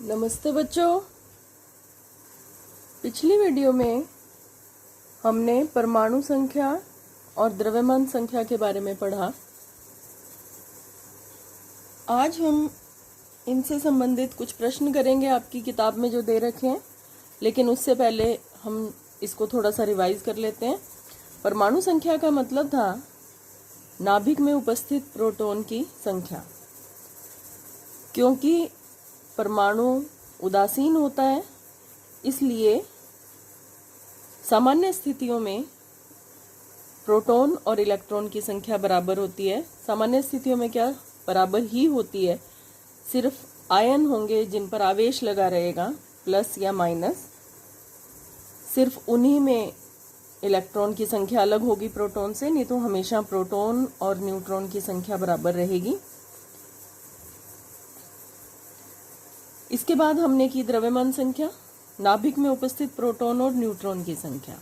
नमस्ते बच्चों। पिछली वीडियो में हमने परमाणु संख्या और द्रव्यमान संख्या के बारे में पढ़ा। आज हम इनसे संबंधित कुछ प्रश्न करेंगे आपकी किताब में जो दे रखे हैं, लेकिन उससे पहले हम इसको थोड़ा सा रिवाइज कर लेते हैं। परमाणु संख्या का मतलब था नाभिक में उपस्थित प्रोटॉन की संख्या। क्योंकि परमाणु उदासीन होता है, इसलिए सामान्य स्थितियों में प्रोटॉन और इलेक्ट्रॉन की संख्या बराबर होती है। सामान्य स्थितियों में क्या बराबर ही होती है, सिर्फ आयन होंगे जिन पर आवेश लगा रहेगा, प्लस या माइनस। सिर्फ उन्हीं में इलेक्ट्रॉन की संख्या अलग होगी प्रोटॉन से, नहीं तो हमेशा प्रोटॉन और न्यूट्रॉन की संख्या बराबर रहेगी। इसके बाद हमने की द्रव्यमान संख्या, नाभिक में उपस्थित प्रोटॉन और न्यूट्रॉन की संख्या।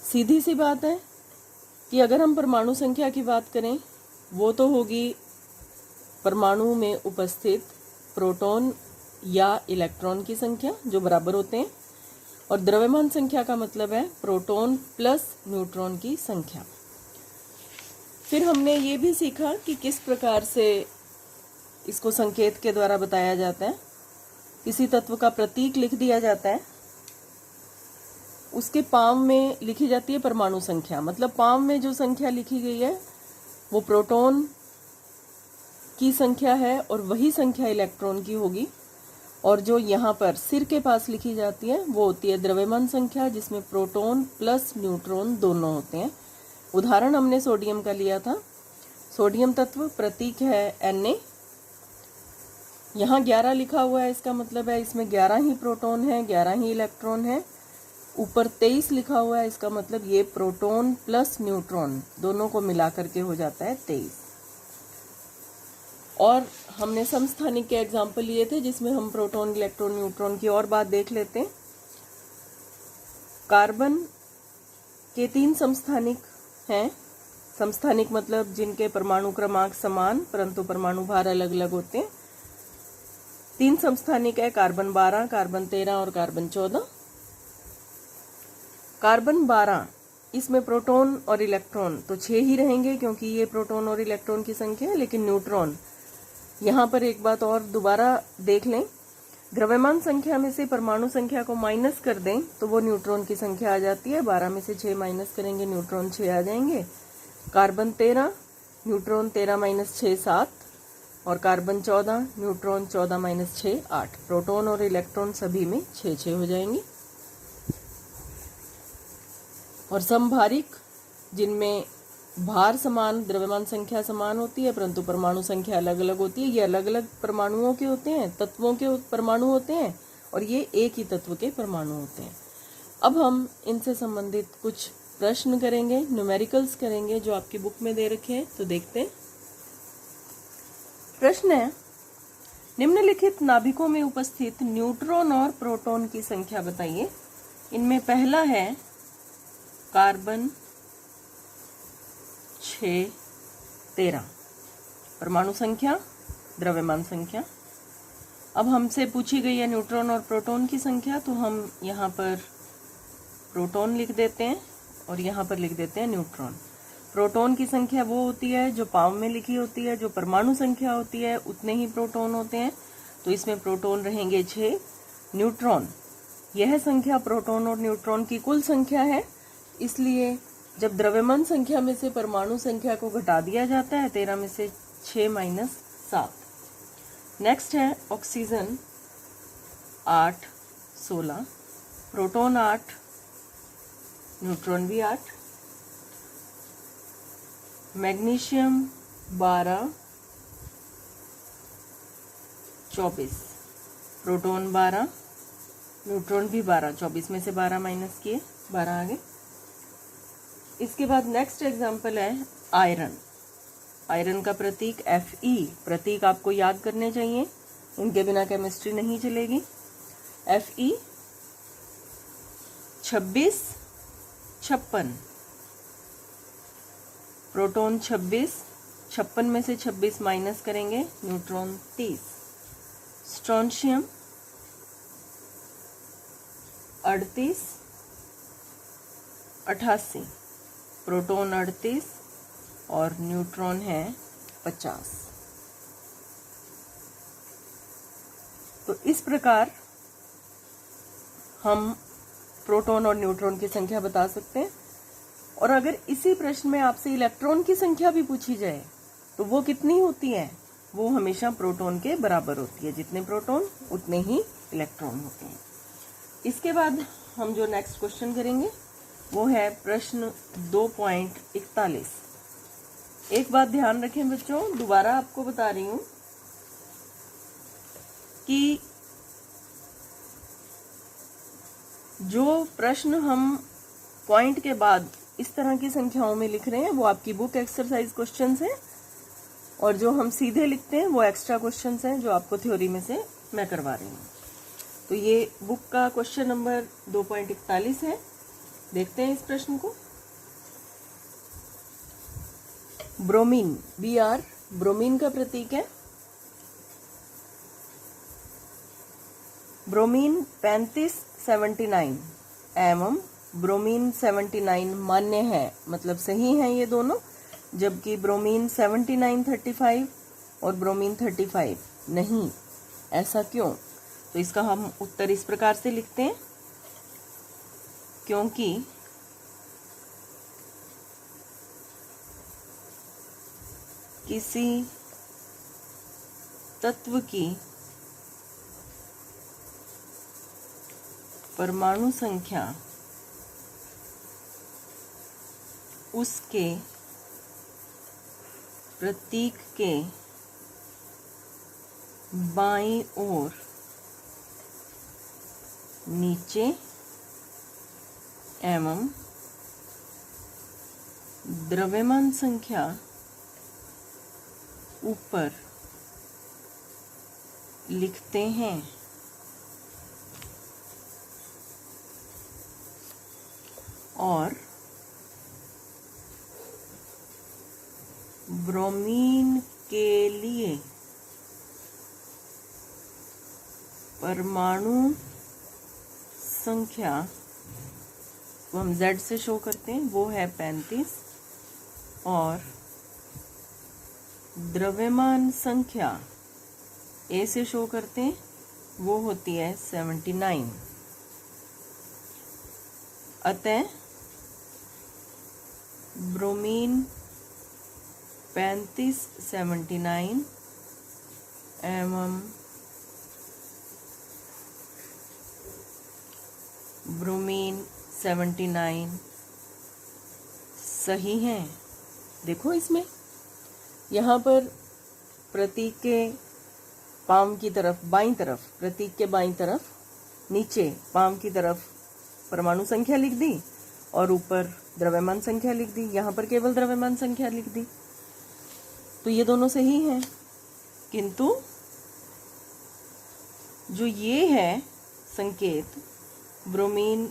सीधी सी बात है कि अगर हम परमाणु संख्या की बात करें, वो तो होगी परमाणु में उपस्थित प्रोटॉन या इलेक्ट्रॉन की संख्या जो बराबर होते हैं, और द्रव्यमान संख्या का मतलब है प्रोटॉन प्लस न्यूट्रॉन की संख्या। फिर हमने ये भी सीखा कि किस प्रकार से इसको संकेत के द्वारा बताया जाता है। किसी तत्व का प्रतीक लिख दिया जाता है, उसके पाँव में लिखी जाती है परमाणु संख्या। मतलब पाँव में जो संख्या लिखी गई है वो प्रोटॉन की संख्या है और वही संख्या इलेक्ट्रॉन की होगी। और जो यहाँ पर सिर के पास लिखी जाती है वो होती है द्रव्यमान संख्या, जिसमें प्रोटॉन प्लस न्यूट्रॉन दोनों होते हैं। उदाहरण हमने सोडियम का लिया था। सोडियम तत्व प्रतीक है Na। यहाँ 11 लिखा हुआ है, इसका मतलब है इसमें 11 ही प्रोटॉन है, 11 ही इलेक्ट्रॉन है। ऊपर 23 लिखा हुआ है, इसका मतलब ये प्रोटॉन प्लस न्यूट्रॉन दोनों को मिला करके हो जाता है 23। और हमने समस्थानिक के एग्जाम्पल लिए थे, जिसमें हम प्रोटॉन, इलेक्ट्रॉन, न्यूट्रॉन की और बात देख लेते हैं। कार्बन के 3 समस्थानिक हैं। समस्थानिक मतलब जिनके परमाणु क्रमांक समान परंतु परमाणु भार अलग अलग होते हैं। 3 समस्थानिक है, कार्बन 12, कार्बन 13 और कार्बन 14। कार्बन 12, इसमें प्रोटॉन और इलेक्ट्रॉन तो 6 ही रहेंगे क्योंकि ये प्रोटॉन और इलेक्ट्रॉन की संख्या है। लेकिन न्यूट्रॉन, यहाँ पर एक बात और दोबारा देख लें, द्रव्यमान संख्या में से परमाणु संख्या को माइनस कर दें तो वो न्यूट्रॉन की संख्या आ जाती है। 12 में से 6 माइनस करेंगे, न्यूट्रॉन 6 आ जाएंगे। कार्बन 13, न्यूट्रॉन 13 माइनस 6 7, और कार्बन 14, न्यूट्रॉन 14 माइनस 6 8। प्रोटॉन और इलेक्ट्रॉन सभी में 6 हो जाएंगे। और समभारिक, जिनमें भार समान, द्रव्यमान संख्या समान होती है परंतु परमाणु संख्या अलग अलग होती है। ये अलग अलग परमाणुओं के होते हैं, तत्वों के परमाणु होते हैं, और ये एक ही तत्व के परमाणु होते हैं। अब हम इनसे संबंधित कुछ प्रश्न करेंगे, न्यूमेरिकल्स करेंगे, जो आपकी बुक में दे रखे हैं। तो देखते हैं। प्रश्न है, निम्नलिखित नाभिकों में उपस्थित न्यूट्रॉन और प्रोटॉन की संख्या बताइए। इनमें पहला है कार्बन 6 13, परमाणु संख्या, द्रव्यमान संख्या। अब हमसे पूछी गई है न्यूट्रॉन और प्रोटॉन की संख्या, तो हम यहाँ पर प्रोटॉन लिख देते हैं और यहाँ पर लिख देते हैं न्यूट्रॉन। प्रोटॉन की संख्या वो होती है जो पाँव में लिखी होती है। जो परमाणु संख्या होती है उतने ही प्रोटॉन होते हैं, तो इसमें प्रोटॉन रहेंगे 6। न्यूट्रॉन, यह संख्या प्रोटॉन और न्यूट्रॉन की कुल संख्या है। इसलिए जब द्रव्यमान संख्या में से परमाणु संख्या को घटा दिया जाता है, 13 में से 6 माइनस 7। नेक्स्ट है ऑक्सीजन 8 16, प्रोटॉन 8, न्यूट्रॉन भी 8। मैग्नीशियम 12 24, प्रोटॉन 12, न्यूट्रॉन भी 12। 24 में से 12 माइनस किए, 12 आ गए। इसके बाद नेक्स्ट एग्जाम्पल है आयरन। आयरन का प्रतीक Fe। प्रतीक आपको याद करने चाहिए, इनके बिना केमिस्ट्री नहीं चलेगी। Fe 26 56, प्रोटॉन 26, 56 में से 26 माइनस करेंगे, न्यूट्रॉन 30। स्ट्रोंशियम 38, 88, प्रोटॉन 38 और न्यूट्रॉन है 50। तो इस प्रकार हम प्रोटॉन और न्यूट्रॉन की संख्या बता सकते हैं। और अगर इसी प्रश्न में आपसे इलेक्ट्रॉन की संख्या भी पूछी जाए तो वो कितनी होती है? वो हमेशा प्रोटॉन के बराबर होती है। जितने प्रोटॉन उतने ही इलेक्ट्रॉन होते हैं। इसके बाद हम जो नेक्स्ट क्वेश्चन करेंगे वो है प्रश्न 2.41। एक बात ध्यान रखें बच्चों, दोबारा आपको बता रही हूं कि जो प्रश्न हम पॉइंट के बाद इस तरह की संख्याओं में लिख रहे हैं वो आपकी बुक एक्सरसाइज क्वेश्चंस हैं, और जो हम सीधे लिखते हैं वो एक्स्ट्रा क्वेश्चंस हैं जो आपको थ्योरी में से मैं करवा रही हूँ। तो ये बुक का क्वेश्चन नंबर 2.41 है। देखते हैं इस प्रश्न को। ब्रोमीन, Br ब्रोमीन का प्रतीक है। ब्रोमीन 3579 एवं ब्रोमीन 79 मान्य है, मतलब सही है ये दोनों, जबकि ब्रोमीन 7935 और ब्रोमीन 35 नहीं। ऐसा क्यों? तो इसका हम उत्तर इस प्रकार से लिखते हैं, क्योंकि किसी तत्व की परमाणु संख्या उसके प्रतीक के बाईं ओर नीचे एवं द्रव्यमान संख्या ऊपर लिखते हैं। और ब्रोमीन के लिए परमाणु संख्या वो हम Z से शो करते हैं, वो है 35, और द्रव्यमान संख्या A से शो करते हैं, वो होती है 79। अतः ब्रोमीन 3579 एवं ब्रोमीन 79 सही हैं। देखो इसमें यहाँ पर प्रतीक के पाम की तरफ बाईं तरफ, प्रतीक के बाईं तरफ नीचे पाम की तरफ परमाणु संख्या लिख दी और ऊपर द्रव्यमान संख्या लिख दी। यहाँ पर केवल द्रव्यमान संख्या लिख दी, तो ये दोनों सही हैं। किंतु जो ये है संकेत ब्रोमीन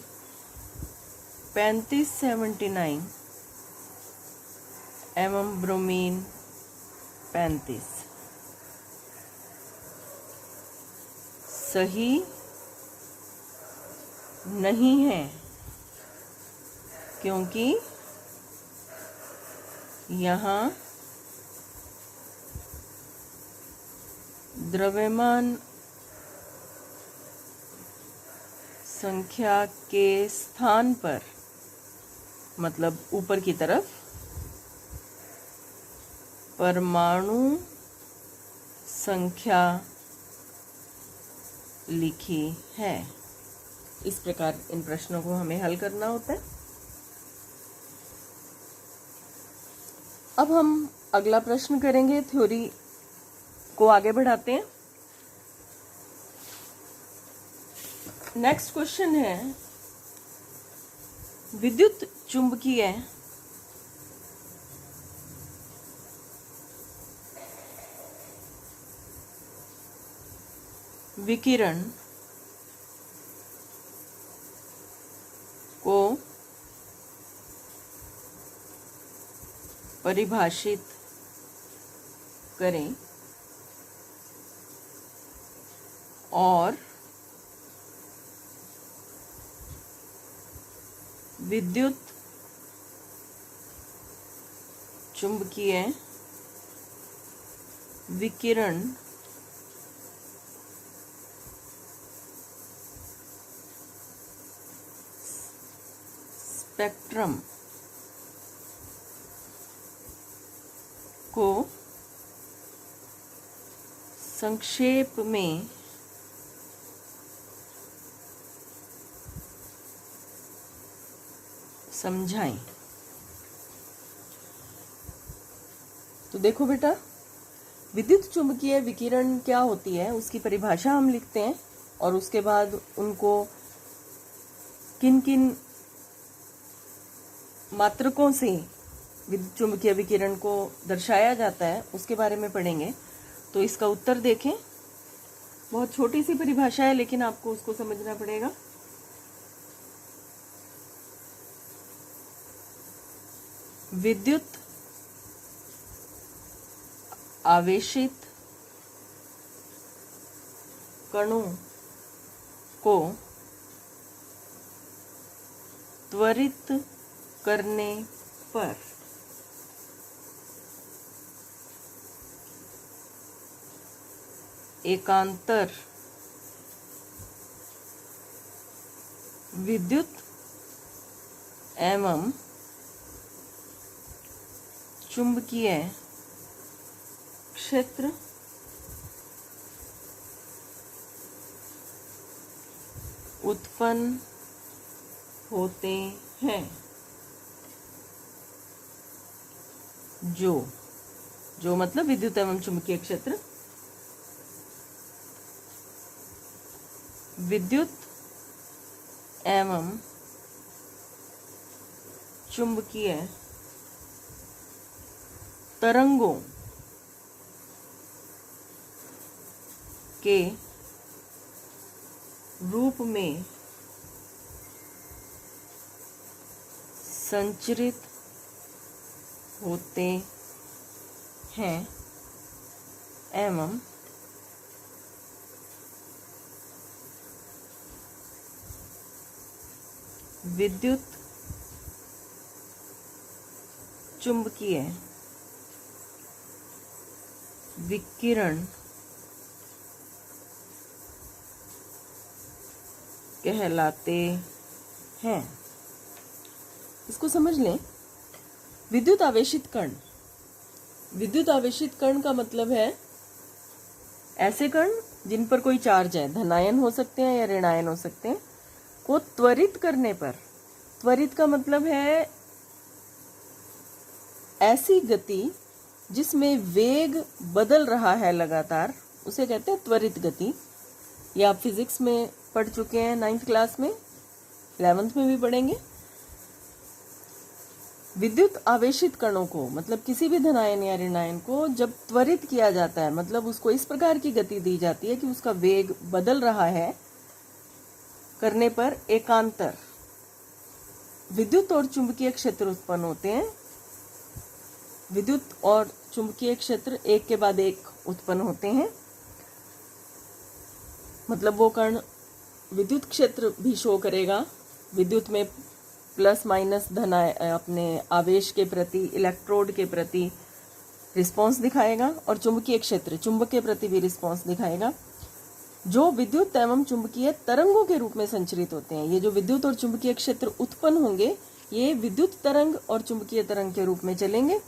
3579 एवं ब्रोमीन 35 सही नहीं है, क्योंकि यहाँ द्रव्यमान संख्या के स्थान पर, मतलब ऊपर की तरफ, परमाणु संख्या लिखी है। इस प्रकार इन प्रश्नों को हमें हल करना होता है। अब हम अगला प्रश्न करेंगे, थ्योरी को आगे बढ़ाते हैं। नेक्स्ट क्वेश्चन है विद्युत चुंबकीय विकिरण को परिभाषित करें। और विद्युत चुंबकीय विकिरण स्पेक्ट्रम को संक्षेप में समझाएं। तो देखो बेटा, विद्युत चुंबकीय विकिरण क्या होती है उसकी परिभाषा हम लिखते हैं और उसके बाद उनको किन किन मात्रकों से विद्युत चुंबकीय विकिरण को दर्शाया जाता है उसके बारे में पढ़ेंगे। तो इसका उत्तर देखें। बहुत छोटी सी परिभाषा है लेकिन आपको उसको समझना पड़ेगा। विद्युत आवेशित कणों को त्वरित करने पर एकांतर विद्युत एवं चुंबकीय क्षेत्र उत्पन्न होते हैं जो मतलब विद्युत एवं चुंबकीय क्षेत्र विद्युत एवं चुंबकीय तरंगों के रूप में संचरित होते हैं एवं विद्युत चुंबकीय विकिरण कहलाते हैं। इसको समझ लें। विद्युत आवेशित कण, विद्युत आवेशित कण का मतलब है ऐसे कण जिन पर कोई चार्ज है, धनायन हो सकते हैं या ऋणायन हो सकते हैं, को त्वरित करने पर, त्वरित का मतलब है ऐसी गति जिसमें वेग बदल रहा है लगातार, उसे कहते हैं त्वरित गति। ये आप फिजिक्स में पढ़ चुके हैं 9th क्लास में, 11th में भी पढ़ेंगे। विद्युत आवेशित कणों को मतलब किसी भी धनायन या ऋणायन को जब त्वरित किया जाता है, मतलब उसको इस प्रकार की गति दी जाती है कि उसका वेग बदल रहा है, करने पर एकांतर विद्युत और चुंबकीय क्षेत्र उत्पन्न होते हैं। विद्युत और चुंबकीय क्षेत्र एक के बाद एक उत्पन्न होते हैं। मतलब वो कण विद्युत क्षेत्र भी शो करेगा, विद्युत में प्लस माइनस धन अपने आवेश के प्रति, इलेक्ट्रोड के प्रति रिस्पांस दिखाएगा, और चुंबकीय क्षेत्र चुंबक के प्रति भी रिस्पांस दिखाएगा, जो विद्युत एवं चुंबकीय तरंगों के रूप में संचरित होते हैं। ये जो विद्युत और चुंबकीय क्षेत्र उत्पन्न होंगे ये विद्युत तरंग और चुंबकीय तरंग के रूप में चलेंगे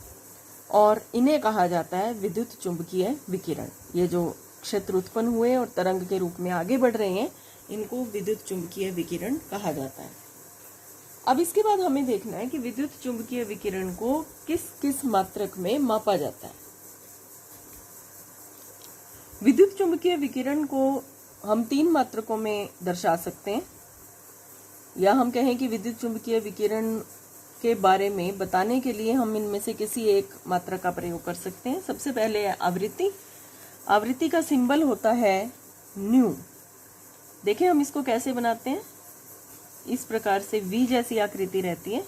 और इन्हें कहा जाता है विद्युत चुंबकीय विकिरण। ये जो क्षेत्र उत्पन्न हुए और तरंग के रूप में आगे बढ़ रहे हैं, इनको विद्युत चुंबकीय विकिरण कहा जाता है। अब इसके बाद हमें देखना है कि विद्युत चुंबकीय विकिरण को किस किस मात्रक में मापा जाता है। विद्युत चुंबकीय विकिरण को हम 3 मात्रकों में दर्शा सकते हैं, या हम कहें कि विद्युत चुंबकीय विकिरण के बारे में बताने के लिए हम इनमें से किसी एक मात्रा का प्रयोग कर सकते हैं। सबसे पहले है आवृत्ति। आवृत्ति का सिंबल होता है न्यू। देखें हम इसको कैसे बनाते हैं। इस प्रकार से V जैसी आकृति रहती है,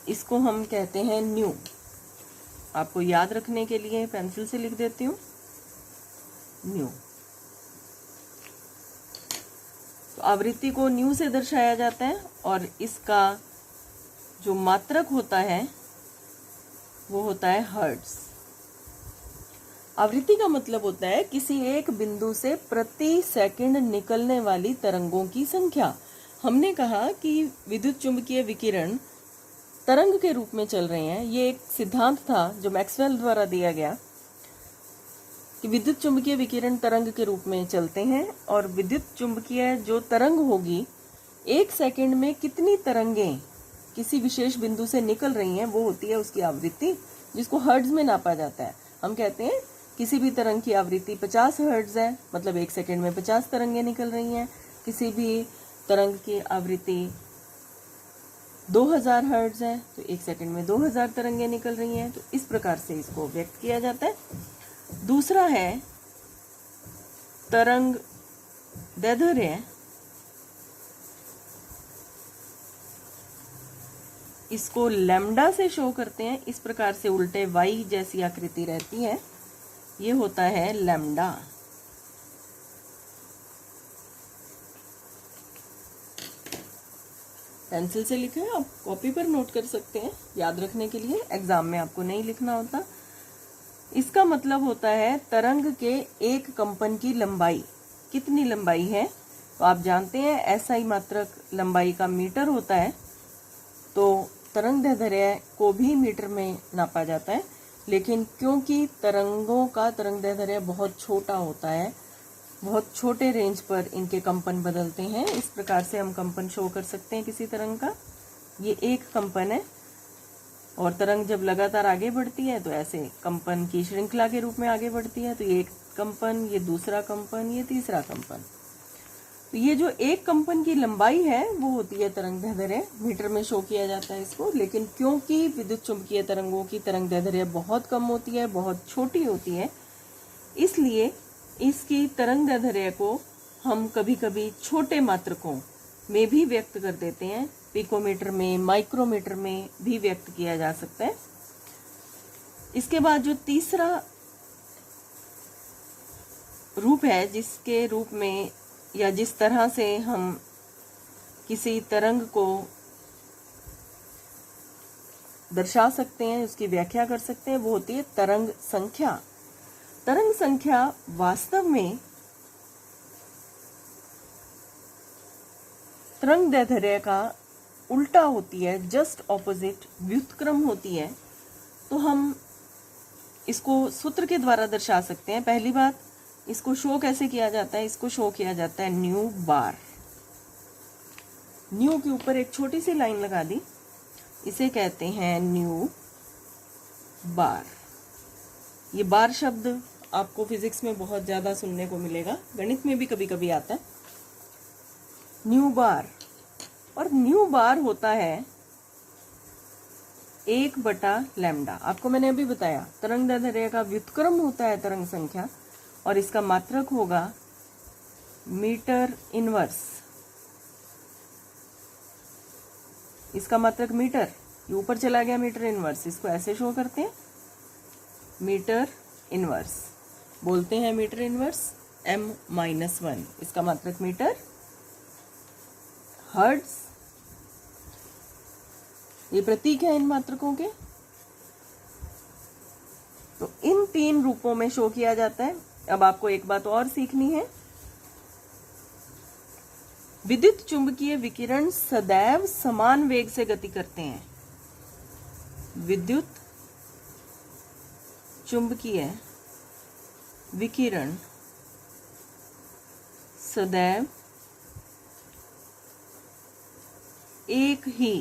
इसको हम कहते हैं न्यू। आपको याद रखने के लिए पेंसिल से लिख देती हूँ न्यू। आवृत्ति को न्यू से दर्शाया जाता है और इसका जो मात्रक होता है वो होता है हर्ट्ज। आवृत्ति का मतलब होता है किसी एक बिंदु से प्रति सेकंड निकलने वाली तरंगों की संख्या। हमने कहा कि विद्युत चुंबकीय विकिरण तरंग के रूप में चल रहे हैं। ये एक सिद्धांत था जो मैक्सवेल द्वारा दिया गया कि विद्युत चुंबकीय विकिरण तरंग के रूप में चलते हैं और विद्युत चुंबकीय जो तरंग होगी, एक सेकंड में कितनी तरंगें किसी विशेष बिंदु से निकल रही हैं वो होती है उसकी आवृत्ति, जिसको हर्ट्ज में नापा जाता है। हम कहते हैं किसी भी तरंग की आवृत्ति 50 हर्ट्ज है, मतलब एक सेकंड में 50 तरंगें निकल रही हैं। किसी भी तरंग की आवृत्ति 2000 हर्ट्ज है तो एक सेकंड में 2000 तरंगें निकल रही हैं। तो इस प्रकार से इसको व्यक्त किया जाता है। दूसरा है तरंग दैर्ध्य। इसको लैम्डा से शो करते हैं। इस प्रकार से उल्टे वाई जैसी आकृति रहती है, ये होता है लैम्डा। पेंसिल से लिखा है, आप कॉपी पर नोट कर सकते हैं याद रखने के लिए, एग्जाम में आपको नहीं लिखना होता। इसका मतलब होता है तरंग के एक कंपन की लंबाई। कितनी लंबाई है तो आप जानते हैं एसआई मात्रक लंबाई का मीटर होता है, तो तरंग दैर्ध्य को भी मीटर में नापा जाता है। लेकिन क्योंकि तरंगों का तरंग दैर्ध्य बहुत छोटा होता है, बहुत छोटे रेंज पर इनके कंपन बदलते हैं, इस प्रकार से हम कंपन शो कर सकते हैं किसी तरंग का। ये एक कंपन है और तरंग जब लगातार आगे बढ़ती है तो ऐसे कंपन की श्रृंखला के रूप में आगे बढ़ती है। तो ये एक कंपन, ये दूसरा कंपन, ये तीसरा कंपन। तो ये जो एक कंपन की लंबाई है वो होती है तरंग दैर्ध्य, मीटर में शो किया जाता है इसको। लेकिन क्योंकि विद्युत चुंबकीय तरंगों की तरंग दैर्ध्य बहुत कम होती है, बहुत छोटी होती है, इसलिए इसकी तरंग दैर्ध्य को हम कभी कभी छोटे मात्रकों में भी व्यक्त कर देते हैं। पिकोमीटर में, माइक्रोमीटर में भी व्यक्त किया जा सकता है। इसके बाद जो तीसरा रूप है, जिसके रूप में या जिस तरह से हम किसी तरंग को दर्शा सकते हैं, उसकी व्याख्या कर सकते हैं, वो होती है तरंग संख्या। तरंग संख्या वास्तव में तरंग दैर्ध्य का उल्टा होती है, जस्ट ऑपोजिट, व्युत्क्रम होती है। तो हम इसको सूत्र के द्वारा दर्शा सकते हैं। पहली बात, इसको शो कैसे किया जाता है? इसको शो किया जाता है न्यू बार। न्यू के ऊपर एक छोटी सी लाइन लगा दी, इसे कहते हैं न्यू बार। ये बार शब्द आपको फिजिक्स में बहुत ज्यादा सुनने को मिलेगा, गणित में भी कभी कभी आता है न्यू बार। और न्यू बार होता है 1/λ। आपको मैंने अभी बताया तरंग दैर्ध्य का व्युत्क्रम होता है तरंग संख्या, और इसका मात्रक होगा मीटर इनवर्स। इसका मात्रक मीटर, ये ऊपर चला गया मीटर इनवर्स, इसको ऐसे शो करते हैं मीटर इनवर्स, बोलते हैं मीटर इनवर्स m-1। इसका मात्रक मीटर। हर्ट्ज, ये प्रतीक है इन मात्रकों के। तो इन तीन रूपों में शो किया जाता है। अब आपको एक बात और सीखनी है, विद्युत चुंबकीय विकिरण सदैव समान वेग से गति करते हैं। विद्युत चुंबकीय विकिरण सदैव एक ही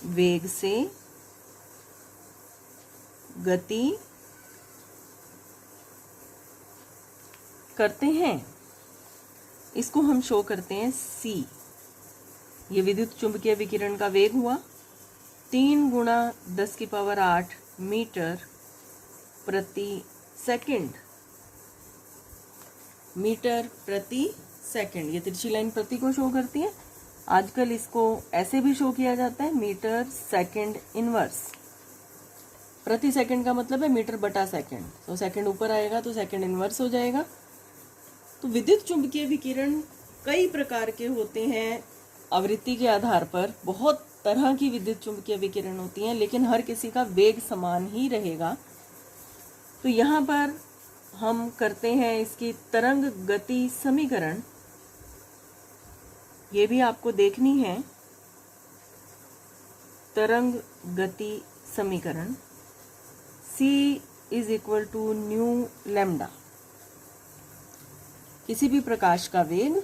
वेग से गति करते हैं। इसको हम शो करते हैं c। ये विद्युत चुंबकीय विकिरण का वेग हुआ 3 × 10⁸ मीटर प्रति सेकंड। मीटर प्रति सेकंड, ये तिरछी लाइन प्रति को शो करती है। आजकल इसको ऐसे भी शो किया जाता है मीटर सेकंड इनवर्स। प्रति सेकंड का मतलब है मीटर बटा सेकंड, तो सेकंड ऊपर आएगा तो सेकंड इनवर्स हो जाएगा। तो विद्युत चुंबकीय विकिरण कई प्रकार के होते हैं। आवृत्ति के आधार पर बहुत तरह की विद्युत चुंबकीय विकिरण होती हैं, लेकिन हर किसी का वेग समान ही रहेगा। तो यहाँ पर हम करते हैं इसकी तरंग गति समीकरण। ये भी आपको देखनी है, तरंग गति समीकरण C is equal to nu lambda. किसी भी प्रकाश का वेग,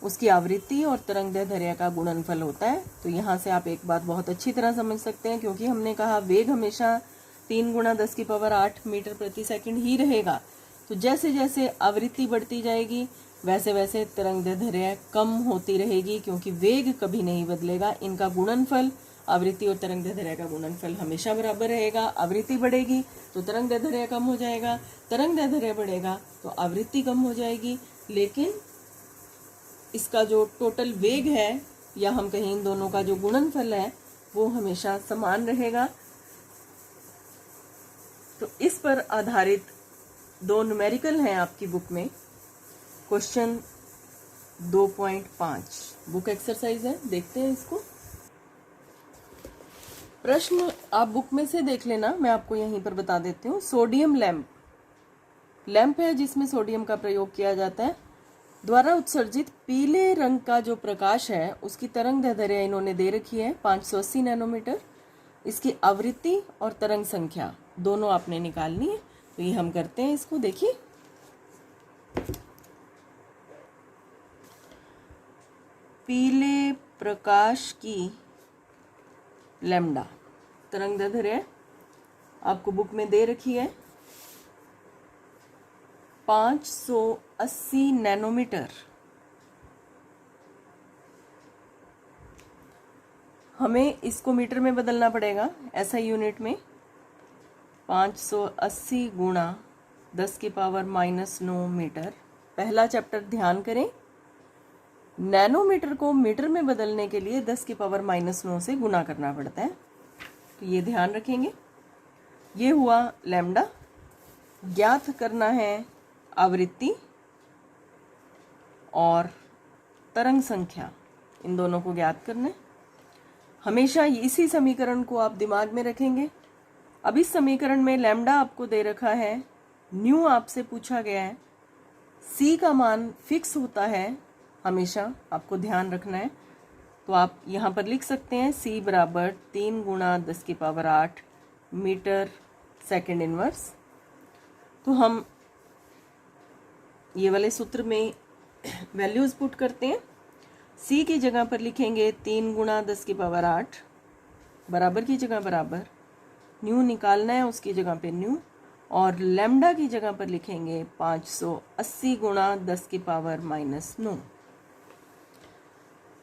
उसकी आवृत्ति और तरंगदैर्ध्य का गुणनफल होता है। तो यहाँ से आप एक बात बहुत अच्छी तरह समझ सकते हैं, क्योंकि हमने कहा वेग हमेशा 3 × 10⁸ मीटर प्रति सेकंड ही रहेगा। तो जैसे जैसे आवृत्ति बढ़ती जाएगी वैसे वैसे तरंगदैर्ध्य कम होती रहेगी, क्योंकि वेग कभी नहीं बदलेगा। इनका गुणनफल, आवृत्ति और तरंगदैर्ध्य का गुणनफल हमेशा बराबर रहेगा। आवृत्ति बढ़ेगी तो तरंगदैर्ध्य कम हो जाएगा, तरंगदैर्ध्य बढ़ेगा तो आवृत्ति कम हो जाएगी, लेकिन इसका जो टोटल वेग है, या हम कहें इन दोनों का जो गुणनफल है, वो हमेशा समान रहेगा। तो इस पर आधारित 2 न्यूमेरिकल हैं आपकी बुक में। क्वेश्चन 2.5 बुक एक्सरसाइज है, देखते हैं इसको। प्रश्न आप बुक में से देख लेना, मैं आपको यहीं पर बता देती हूँ। सोडियम लैंप है जिसमें सोडियम का प्रयोग किया जाता है, द्वारा उत्सर्जित पीले रंग का जो प्रकाश है उसकी तरंगदैर्ध्य इन्होंने दे रखी है 580 नैनोमीटर। इसकी आवृत्ति और तरंग संख्या दोनों आपने निकालनी है। तो ये हम करते हैं इसको, देखिए। पीले प्रकाश की लैम्डा तरंगदैर्ध्य आपको बुक में दे रखी है 580 नैनोमीटर। हमें इसको मीटर में बदलना पड़ेगा, ऐसा यूनिट में। 580 × 10⁻⁻9 मीटर। पहला चैप्टर ध्यान करें, नैनोमीटर को मीटर में बदलने के लिए 10⁻⁹ से गुना करना पड़ता है, तो ये ध्यान रखेंगे। ये हुआ लैम्डा। ज्ञात करना है आवृत्ति और तरंग संख्या, इन दोनों को ज्ञात करना है। हमेशा इसी समीकरण को आप दिमाग में रखेंगे। अब इस समीकरण में लैम्डा आपको दे रखा है, न्यू आपसे पूछा गया है, C का मान फिक्स होता है हमेशा, आपको ध्यान रखना है। तो आप यहाँ पर लिख सकते हैं C बराबर 3 × 10⁸ मीटर सेकेंड इनवर्स। तो हम ये वाले सूत्र में वैल्यूज पुट करते हैं। C की जगह पर लिखेंगे 3 × 10⁸, बराबर की जगह बराबर, न्यू निकालना है उसकी जगह पे न्यू, और लैम्डा की जगह पर लिखेंगे 580 × 10⁻⁻9।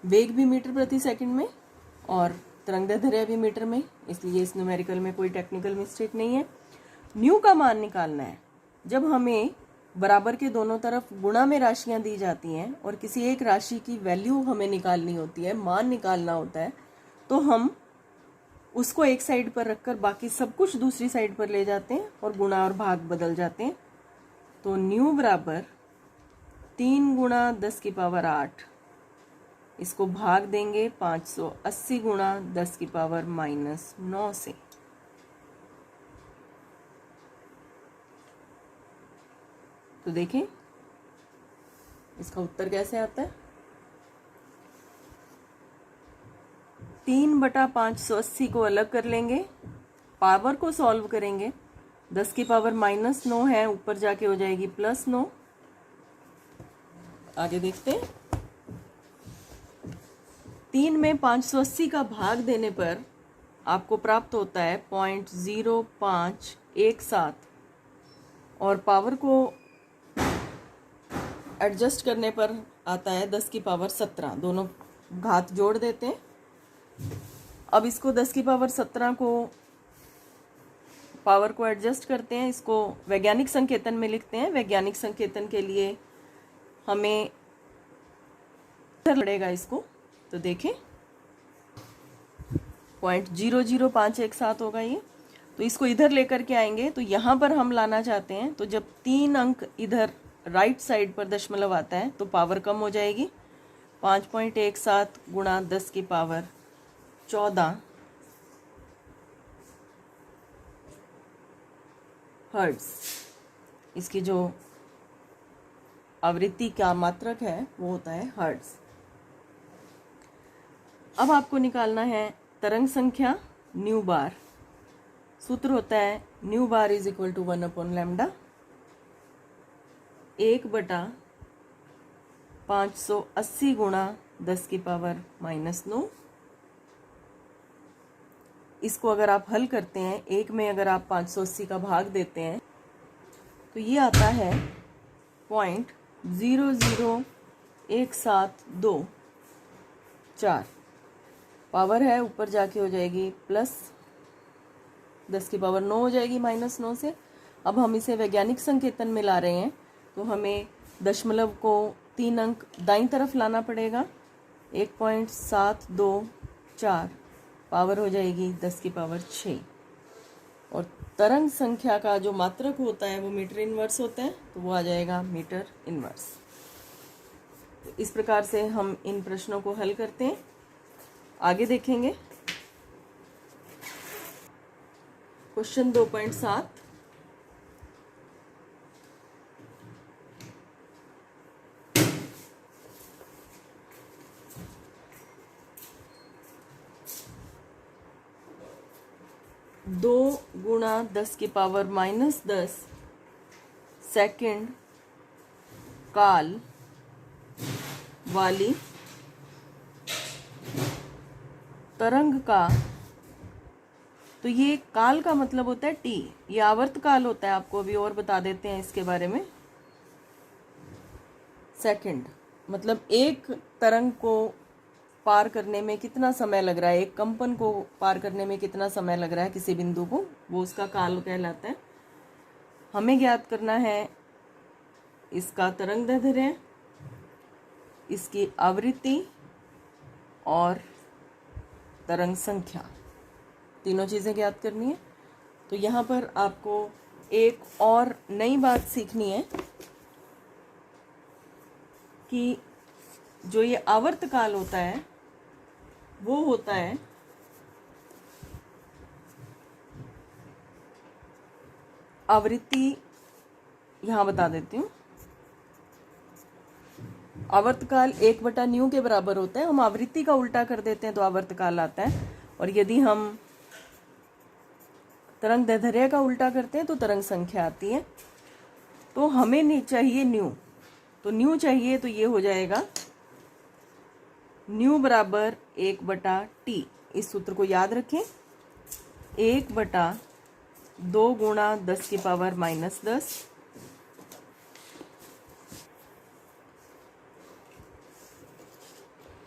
वेग भी मीटर प्रति सेकंड में और तरंगदैर्ध्य भी मीटर में, इसलिए इस न्यूमेरिकल में कोई टेक्निकल मिस्टेक नहीं है। न्यू का मान निकालना है। जब हमें बराबर के दोनों तरफ गुणा में राशियां दी जाती हैं और किसी एक राशि की वैल्यू हमें निकालनी होती है, मान निकालना होता है, तो हम उसको एक साइड पर रखकर बाकी सब कुछ दूसरी साइड पर ले जाते हैं और गुणा और भाग बदल जाते हैं। तो न्यू बराबर 3 × 10⁸, इसको भाग देंगे 580 × 10⁻⁻9 से। तो देखें इसका उत्तर कैसे आता है। 3/580 को अलग कर लेंगे, पावर को सॉल्व करेंगे, 10⁻⁻9 है, ऊपर जाके हो जाएगी +9। आगे देखते हैं। 3 में 580 का भाग देने पर आपको प्राप्त होता है 0.0517, और पावर को एडजस्ट करने पर आता है 10⁻17। दोनों घात जोड़ देते हैं। अब इसको 10⁻17 को पावर को एडजस्ट करते हैं, इसको वैज्ञानिक संकेतन में लिखते हैं। वैज्ञानिक संकेतन के लिए हमें पड़ेगा इसको, तो देखें 0.00517 होगा ये। तो इसको इधर लेकर के आएंगे, तो यहाँ पर हम लाना चाहते हैं, तो जब 3 अंक इधर राइट साइड पर दशमलव आता है तो पावर कम हो जाएगी। 5.17 गुणा 10 की पावर 14 हर्ट्ज इसकी जो आवृत्ति का मात्रक है वो होता है हर्ट्ज। अब आपको निकालना है तरंग संख्या न्यू बार। सूत्र होता है nu bar is equal to 1/λ 1/580 गुणा 10 की पावर -9। इसको अगर आप हल करते हैं, एक में अगर आप 580 का भाग देते हैं तो ये आता है 0.00172। पावर है ऊपर जाके हो जाएगी प्लस 10 की पावर 9 हो जाएगी -9 से। अब हम इसे वैज्ञानिक संकेतन में ला रहे हैं तो हमें दशमलव को 3 अंक दाईं तरफ लाना पड़ेगा। 1.724 पावर हो जाएगी 10 की पावर 6। और तरंग संख्या का जो मात्रक होता है वो मीटर इनवर्स होता है तो वो आ जाएगा मीटर इनवर्स। तो इस प्रकार से हम इन प्रश्नों को हल करते हैं। आगे देखेंगे क्वेश्चन 2.7। दो गुणा 10 की पावर -10 सेकंड काल वाली तरंग का, तो ये काल का मतलब होता है टी, ये आवर्त काल होता है। आपको अभी और बता देते हैं इसके बारे में। सेकंड मतलब एक तरंग को पार करने में कितना समय लग रहा है, एक कंपन को पार करने में कितना समय लग रहा है किसी बिंदु को, वो उसका काल कहलाता है। हमें ज्ञात करना है इसका तरंग दैर्ध्य, इसकी आवृत्ति और तरंग संख्या, तीनों चीज़ें ज्ञात करनी है। तो यहाँ पर आपको एक और नई बात सीखनी है कि जो ये आवर्त काल होता है वो होता है आवृत्ति, यहाँ बता देती हूँ। आवर्तकाल 1/ν के बराबर होता है। हम आवृत्ति का उल्टा कर देते हैं तो आवर्तकाल आता है, और यदि हम तरंग दैर्ध्य का उल्टा करते हैं तो तरंग संख्या आती है। तो हमें नहीं चाहिए न्यू, तो न्यू चाहिए तो ये हो जाएगा न्यू बराबर 1/T। इस सूत्र को याद रखें, 1/2 गुणा 10 की पावर -10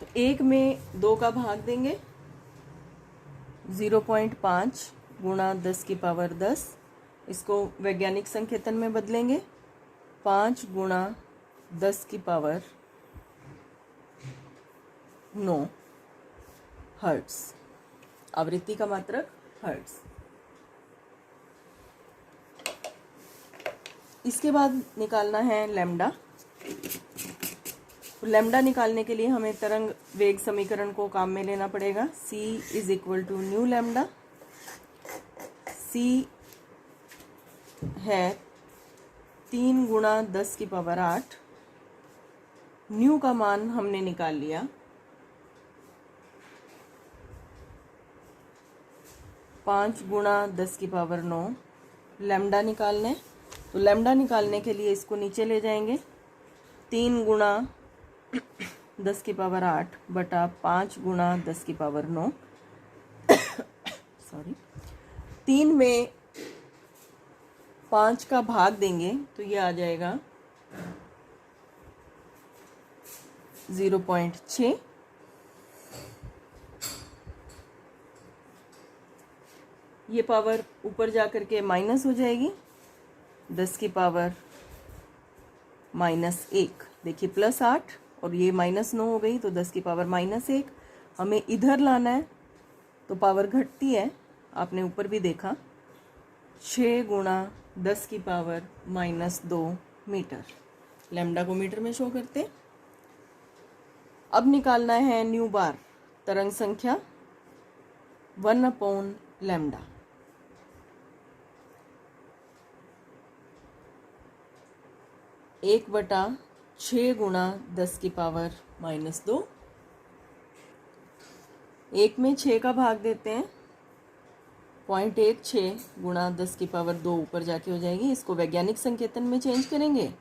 तो 1 में 2 का भाग देंगे, 0.5 गुणा 10 की पावर 10। इसको वैज्ञानिक संकेतन में बदलेंगे, 5 गुणा 10 की पावर 9 हर्ट्ज। आवृत्ति का मात्रक हर्ट्ज। इसके बाद निकालना है लैम्डा। तो लैम्डा निकालने के लिए हमें तरंग वेग समीकरण को काम में लेना पड़ेगा। C is equal to nu lambda. C है 3 गुणा 10 की पावर 8। न्यू का मान हमने निकाल लिया 5 गुणा 10 की पावर 9। लैम्डा निकालना है तो लैम्डा निकालने के लिए इसको नीचे ले जाएंगे। 3 गुणा 10 की पावर 8 बटा 5 गुणा 10 की पावर 9 सॉरी 3 में 5 का भाग देंगे तो ये आ जाएगा 0.6। ये पावर ऊपर जा कर के माइनस हो जाएगी, 10 की पावर -1। देखिए +8 और ये -9 हो गई तो 10 की पावर -1। हमें इधर लाना है तो पावर घटती है, आपने ऊपर भी देखा। 6 गुणा 10 की पावर -2 मीटर। लैम्डा को मीटर में शो करते हैं। अब निकालना है न्यू बार, तरंग संख्या 1/λ। 1/6 गुणा 10⁻²। 1 में 6 का भाग देते हैं, 0.16 गुणा 10⁻² ऊपर जाके हो जाएगी। इसको वैज्ञानिक संकेतन में चेंज करेंगे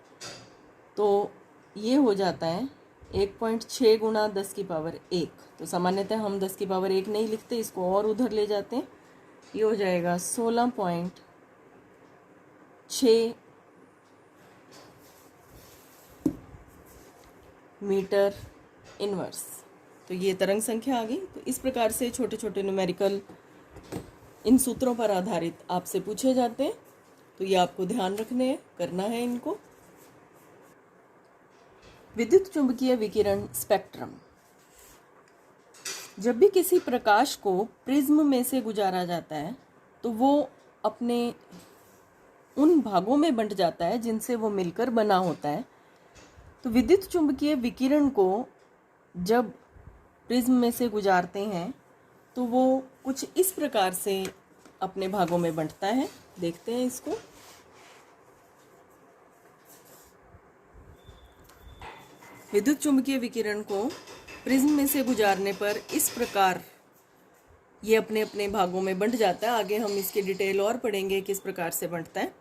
तो ये हो जाता है 1.6 गुणा 10⁻1। तो सामान्यतः हम 10⁻1 नहीं लिखते, इसको और उधर ले जाते हैं। ये हो जाएगा 16.6 मीटर इनवर्स। तो ये तरंग संख्या आ गई। तो इस प्रकार से छोटे छोटे न्यूमेरिकल इन सूत्रों पर आधारित आपसे पूछे जाते हैं। तो ये आपको ध्यान रखने हैं, करना है इनको। विद्युत चुंबकीय विकिरण स्पेक्ट्रम। जब भी किसी प्रकाश को प्रिज्म में से गुजारा जाता है तो वो अपने उन भागों में बंट जाता है जिनसे वो मिलकर बना होता है। तो विद्युत चुंबकीय विकिरण को जब प्रिज्म में से गुजारते हैं तो वो कुछ इस प्रकार से अपने भागों में बंटता है। देखते हैं इसको। विद्युत चुंबकीय विकिरण को प्रिज्म में से गुजारने पर इस प्रकार ये अपने अपने भागों में बंट जाता है। आगे हम इसकी डिटेल और पढ़ेंगे किस प्रकार से बंटता है।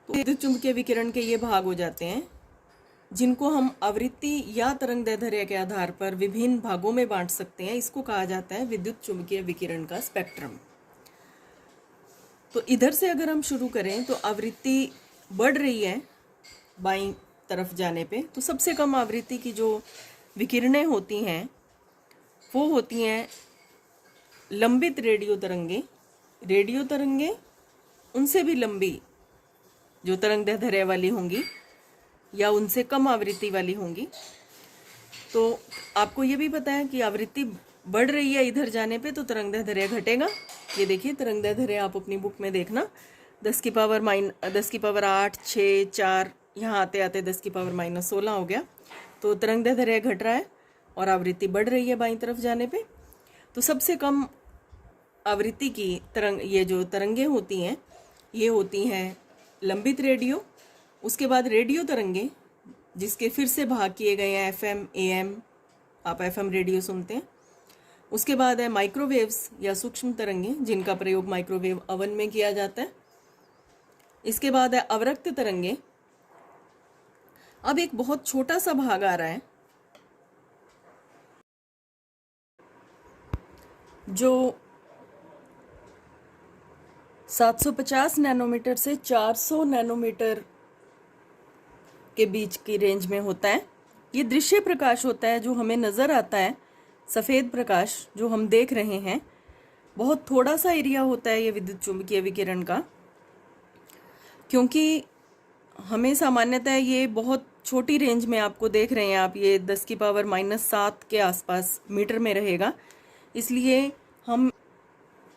तो विद्युत चुंबकीय विकिरण के ये भाग हो जाते हैं जिनको हम आवृत्ति या तरंगदैर्ध्य के आधार पर विभिन्न भागों में बांट सकते हैं। इसको कहा जाता है विद्युत चुंबकीय विकिरण का स्पेक्ट्रम। तो इधर से अगर हम शुरू करें तो आवृत्ति बढ़ रही है बाईं तरफ जाने पे। तो सबसे कम आवृत्ति की जो विकिरणें होती हैं वो होती हैं लंबित रेडियो तरंगे। रेडियो तरंगे उनसे भी लंबी जो तरंगदैर्ध्य वाली होंगी या उनसे कम आवृत्ति वाली होंगी। तो आपको ये भी पता है कि आवृत्ति बढ़ रही है इधर जाने पे तो तरंगदैर्ध्य घटेगा। ये देखिए तरंगदैर्ध्य आप अपनी बुक में देखना 10⁻8, 6, 4, यहाँ आते आते 10⁻−16 हो गया। तो तरंगदैर्ध्य घट रहा है और आवृत्ति बढ़ रही है बाईं तरफ जाने पे। तो सबसे कम आवृत्ति की ये जो तरंगें होती हैं ये होती हैं लंबित रेडियो। उसके बाद रेडियो तरंगे जिसके फिर से भाग किए गए हैं FM, AM, आप FM रेडियो सुनते हैं। उसके बाद है माइक्रोवेव्स या सूक्ष्म तरंगे जिनका प्रयोग माइक्रोवेव अवन में किया जाता है। इसके बाद है अवरक्त तरंगे। अब एक बहुत छोटा सा भाग आ रहा है जो 750 नैनोमीटर से 400 नैनोमीटर के बीच की रेंज में होता है। ये दृश्य प्रकाश होता है जो हमें नज़र आता है, सफ़ेद प्रकाश जो हम देख रहे हैं। बहुत थोड़ा सा एरिया होता है ये विद्युत चुंबकीय विकिरण का, क्योंकि हमें सामान्यतः ये बहुत छोटी रेंज में आपको देख रहे हैं आप, ये 10⁻⁻7 के आसपास मीटर में रहेगा। इसलिए हम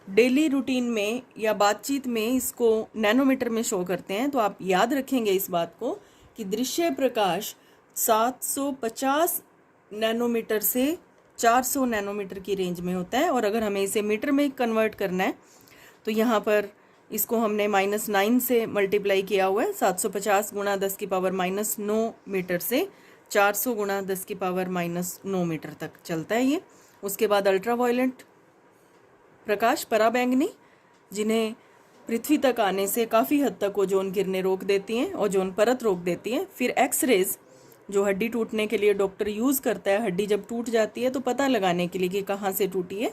डेली रूटीन में या बातचीत में इसको नैनोमीटर में शो करते हैं। तो आप याद रखेंगे इस बात को कि दृश्य प्रकाश 750 नैनोमीटर से 400 नैनोमीटर की रेंज में होता है। और अगर हमें इसे मीटर में कन्वर्ट करना है तो यहाँ पर इसको हमने -9 से मल्टीप्लाई किया हुआ है। 750 गुणा 10⁻⁻9 मीटर से 400 गुणा 10⁻⁻9 मीटर तक चलता है ये। उसके बाद अल्ट्रावायलेट प्रकाश, पराबैंगनी, जिन्हें पृथ्वी तक आने से काफ़ी हद तक ओजोन किरणें रोक देती हैं, ओजोन परत रोक देती हैं। फिर एक्सरेज जो हड्डी टूटने के लिए डॉक्टर यूज़ करता है, हड्डी जब टूट जाती है तो पता लगाने के लिए कि कहाँ से टूटी है।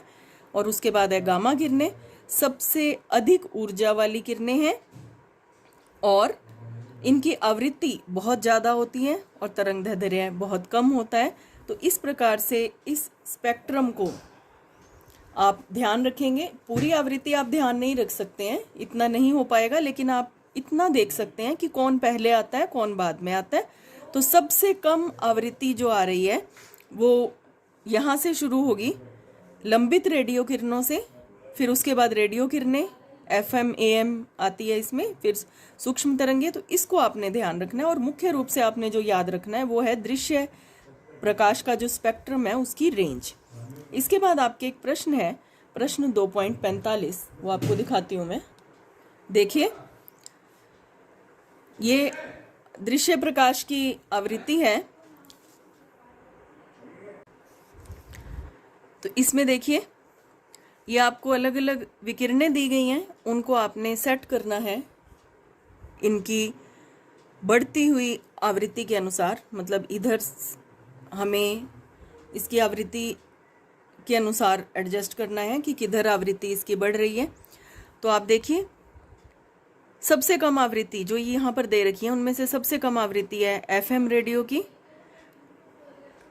और उसके बाद है गामा किरणें, सबसे अधिक ऊर्जा वाली किरणें हैं और इनकी आवृत्ति बहुत ज़्यादा होती है और तरंगदैर्ध्य बहुत कम होता है। तो इस प्रकार से इस स्पेक्ट्रम को आप ध्यान रखेंगे। पूरी आवृत्ति आप ध्यान नहीं रख सकते हैं, इतना नहीं हो पाएगा, लेकिन आप इतना देख सकते हैं कि कौन पहले आता है कौन बाद में आता है। तो सबसे कम आवृत्ति जो आ रही है वो यहाँ से शुरू होगी लंबित रेडियो किरणों से, फिर उसके बाद रेडियो किरणें, FM AM आती है इसमें, फिर सूक्ष्म तरंगे, तो इसको आपने ध्यान रखना है। और मुख्य रूप से आपने जो याद रखना है वो है दृश्य प्रकाश का जो स्पेक्ट्रम है उसकी रेंज। इसके बाद आपके एक प्रश्न है, प्रश्न 2.45, वो आपको दिखाती हूँ मैं। देखिए, ये दृश्य प्रकाश की आवृत्ति है। तो इसमें देखिए, ये आपको अलग अलग विकिरणें दी गई हैं, उनको आपने सेट करना है इनकी बढ़ती हुई आवृत्ति के अनुसार। मतलब इधर हमें इसकी आवृत्ति के अनुसार एडजस्ट करना है कि किधर आवृत्ति इसकी बढ़ रही है। तो आप देखिए, सबसे कम आवृत्ति जो यहाँ पर दे रखी है उनमें से सबसे कम आवृत्ति है FM रेडियो की।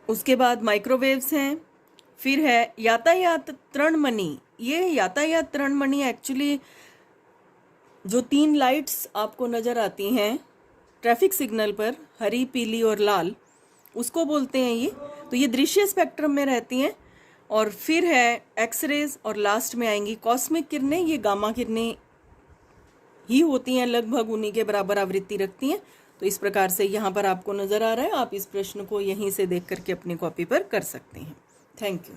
उसके बाद माइक्रोवेव्स हैं, फिर है यातायात तरणमणि। ये यातायात तरणमणि एक्चुअली जो 3 लाइट्स आपको नज़र आती हैं ट्रैफिक सिग्नल पर, हरी, पीली और लाल, उसको बोलते हैं ये। तो ये दृश्य स्पेक्ट्रम में रहती हैं। और फिर है एक्सरेज, और लास्ट में आएंगी कॉस्मिक किरणें। ये गामा किरणें ही होती हैं, लगभग उन्हीं के बराबर आवृत्ति रखती हैं। तो इस प्रकार से यहाँ पर आपको नज़र आ रहा है। आप इस प्रश्न को यहीं से देख करके अपनी कॉपी पर कर सकते हैं। Thank you.